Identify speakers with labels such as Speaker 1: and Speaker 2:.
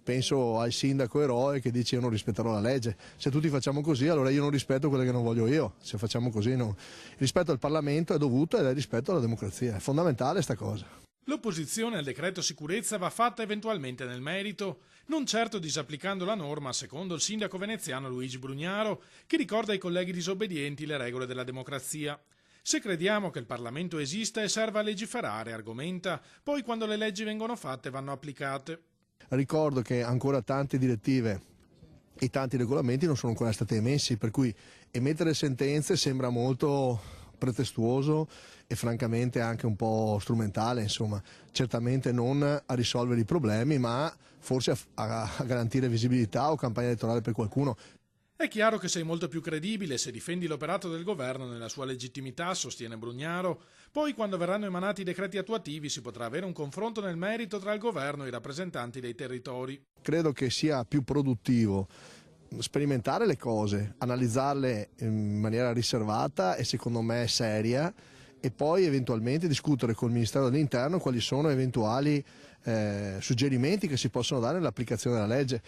Speaker 1: penso al sindaco eroe che dice io non rispetterò la legge. Se tutti facciamo così, allora io non rispetto quelle che non voglio io. Se facciamo così no. Il rispetto al Parlamento è dovuto ed è rispetto alla democrazia. È fondamentale sta cosa.
Speaker 2: L'opposizione al decreto sicurezza va fatta eventualmente nel merito, non certo disapplicando la norma, secondo il sindaco veneziano Luigi Brugnaro, che ricorda ai colleghi disobbedienti le regole della democrazia. Se crediamo che il Parlamento esista e serva a legiferare, argomenta, poi quando le leggi vengono fatte vanno applicate.
Speaker 1: Ricordo che ancora tante direttive e tanti regolamenti non sono ancora stati emessi, per cui emettere sentenze sembra molto pretestuoso e francamente anche un po' strumentale, insomma, certamente non a risolvere i problemi, ma forse a garantire visibilità o campagna elettorale per qualcuno.
Speaker 2: È chiaro che sei molto più credibile se difendi l'operato del governo nella sua legittimità, sostiene Brugnaro. Poi, quando verranno emanati i decreti attuativi, si potrà avere un confronto nel merito tra il governo e i rappresentanti dei territori.
Speaker 1: Credo che sia più produttivo sperimentare le cose, analizzarle in maniera riservata e secondo me seria, e poi eventualmente discutere col Ministero dell'Interno quali sono eventuali suggerimenti che si possono dare nell'applicazione della legge.